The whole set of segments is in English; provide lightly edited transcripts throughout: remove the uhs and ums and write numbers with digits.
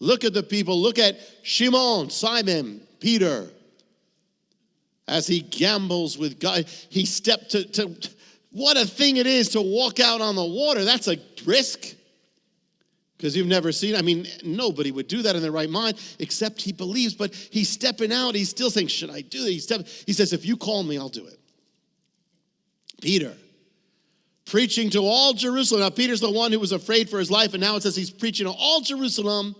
Look at the people. Look at Shimon, Simon, Peter. As he gambles with God, he stepped to what a thing it is to walk out on the water. That's a risk. Because you've never seen, nobody would do that in their right mind, except he believes, but he's stepping out. He's still saying, should I do it? He says, if you call me, I'll do it. Peter, preaching to all Jerusalem. Now, Peter's the one who was afraid for his life, and now it says he's preaching to all Jerusalem.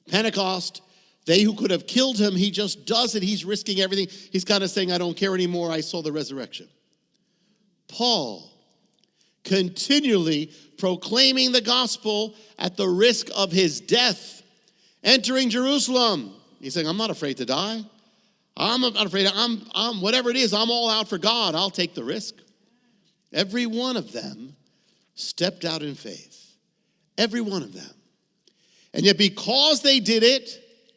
Pentecost, they who could have killed him, he just does it. He's risking everything. He's kind of saying, I don't care anymore. I saw the resurrection. Paul, continually proclaiming the gospel at the risk of his death, entering Jerusalem. He's saying, I'm not afraid to die. I'm not afraid. I'm whatever it is, I'm all out for God. I'll take the risk. Every one of them stepped out in faith. Every one of them. And yet because they did it,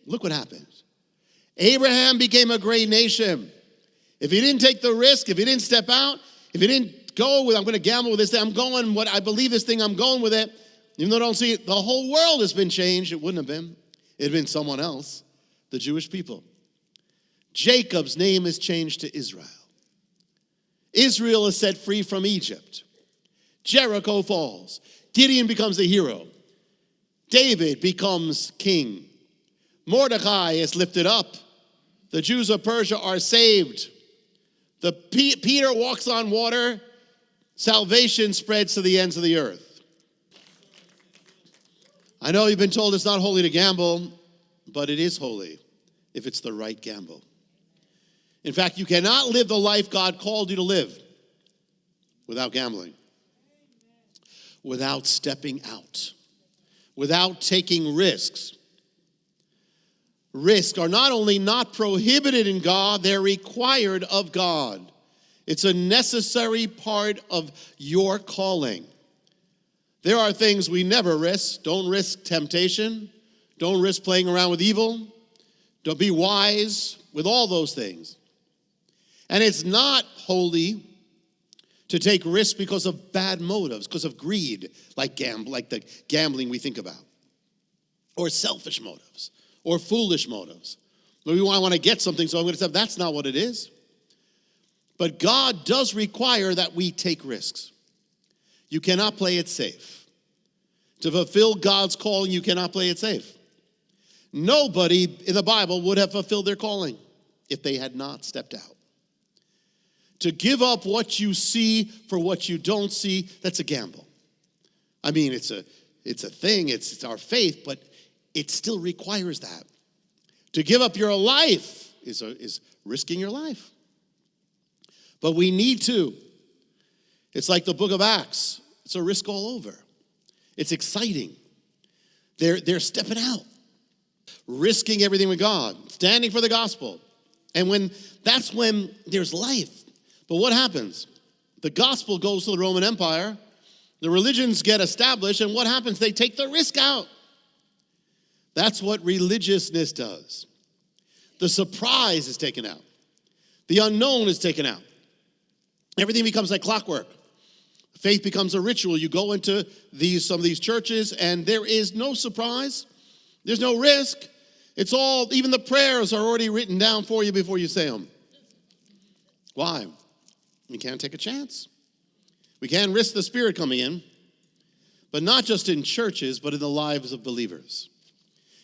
look what happens. Abraham became a great nation. If he didn't take the risk, if he didn't step out, if he didn't go with, I'm going to gamble with this thing, I'm going, what I believe this thing, I'm going with it, even though I don't see it, the whole world has been changed. It wouldn't have been. It had been someone else, the Jewish people. Jacob's name is changed to Israel. Israel is set free from Egypt. Jericho falls. Gideon becomes a hero. David becomes king. Mordecai is lifted up. The Jews of Persia are saved. Peter walks on water. Salvation spreads to the ends of the earth. I know you've been told it's not holy to gamble, but it is holy if it's the right gamble. In fact, you cannot live the life God called you to live without gambling, without stepping out, without taking risks. Risks are not only not prohibited in God, they're required of God. It's a necessary part of your calling. There are things we never risk. Don't risk temptation. Don't risk playing around with evil. Don't be wise with all those things. And it's not holy to take risks because of bad motives, because of greed, like the gambling we think about, or selfish motives, or foolish motives. Maybe I want to get something, so I'm going to say, that's not what it is. But God does require that we take risks. You cannot play it safe. To fulfill God's calling, you cannot play it safe. Nobody in the Bible would have fulfilled their calling if they had not stepped out. To give up what you see for what you don't see, that's a gamble. It's a thing, it's our faith, but it still requires that. To give up your life is risking your life. But we need to. It's like the book of Acts. It's a risk all over. It's exciting. They're stepping out, risking everything with God, standing for the gospel. And that's when there's life. But what happens? The gospel goes to the Roman Empire. The religions get established, and what happens? They take the risk out. That's what religiousness does. The surprise is taken out. The unknown is taken out. Everything becomes like clockwork. Faith becomes a ritual. You go into some of these churches, and there is no surprise. There's no risk. It's all, even the prayers are already written down for you before you say them. Why? You can't take a chance. We can't risk the Spirit coming in, but not just in churches, but in the lives of believers.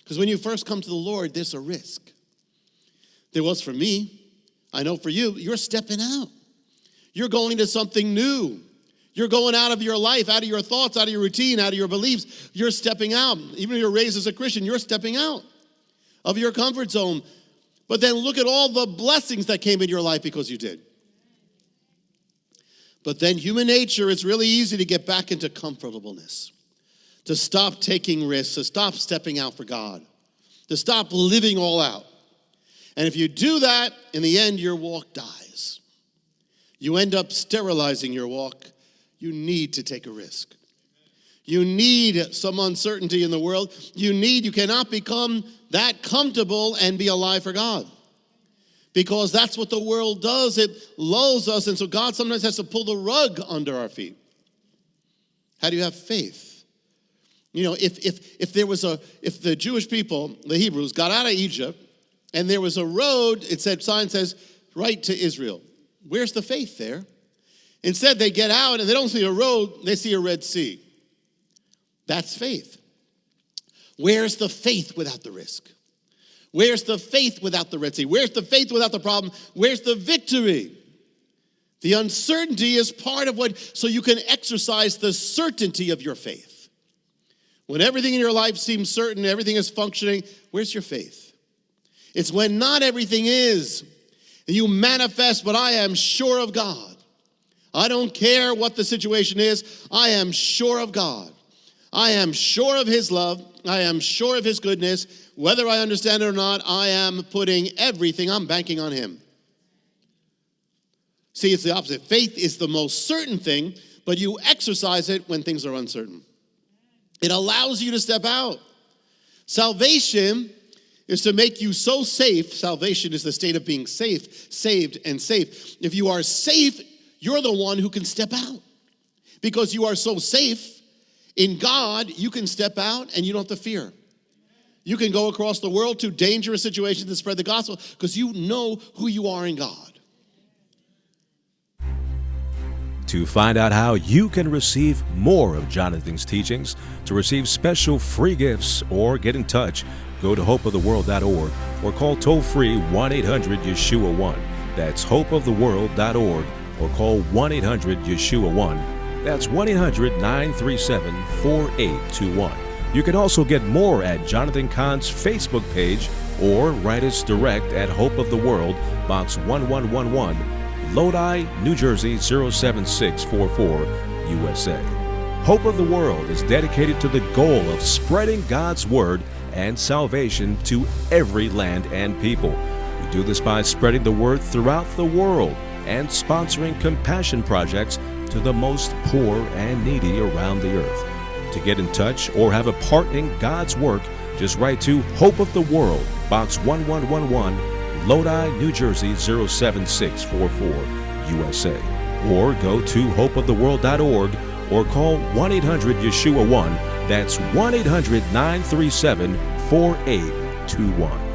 Because when you first come to the Lord, there's a risk. There was for me. I know for you, you're stepping out. You're going to something new. You're going out of your life, out of your thoughts, out of your routine, out of your beliefs. You're stepping out. Even if you're raised as a Christian, you're stepping out of your comfort zone. But then look at all the blessings that came in your life because you did. But then human nature, it's really easy to get back into comfortableness, to stop taking risks, to stop stepping out for God, to stop living all out. And if you do that, in the end, your walk dies. You end up sterilizing your walk. You need to take a risk. You need some uncertainty in the world. You cannot become that comfortable and be alive for God. Because that's what the world does. It lulls us, and so God sometimes has to pull the rug under our feet. How do you have faith? You know, if the Jewish people, the Hebrews, got out of Egypt, and there was a road, sign says, right to Israel. Where's the faith there? Instead, they get out and they don't see a road, they see a Red Sea. That's faith. Where's the faith without the risk? Where's the faith without the Red Sea? Where's the faith without the problem? Where's the victory? The uncertainty is part of so you can exercise the certainty of your faith. When everything in your life seems certain, everything is functioning, where's your faith? It's when not everything is, and you manifest, but I am sure of God. I don't care what the situation is, I am sure of God. I am sure of his love. I am sure of his goodness. Whether I understand it or not, I am putting everything, I'm banking on him. See, it's the opposite. Faith is the most certain thing, but you exercise it when things are uncertain. It allows you to step out. Salvation is to make you so safe. Salvation is the state of being safe, saved, and safe. If you are safe, you're the one who can step out. Because you are so safe in God, you can step out and you don't have to fear. You can go across the world to dangerous situations and spread the gospel because you know who you are in God. To find out how you can receive more of Jonathan's teachings, to receive special free gifts, or get in touch, go to hopeoftheworld.org or call toll-free 1-800-YESHUA-1. That's hopeoftheworld.org or call 1-800-YESHUA-1. That's 1-800-937-4821. You can also get more at Jonathan Cahn's Facebook page or write us direct at Hope of the World, Box 1111, Lodi, New Jersey 07644, USA. Hope of the World is dedicated to the goal of spreading God's Word and salvation to every land and people. We do this by spreading the Word throughout the world and sponsoring compassion projects to the most poor and needy around the earth. To get in touch or have a part in God's work, just write to Hope of the World, Box 1111, Lodi, New Jersey 07644, USA. Or go to hopeoftheworld.org or call 1-800-YESHUA-1. That's 1-800-937-4821.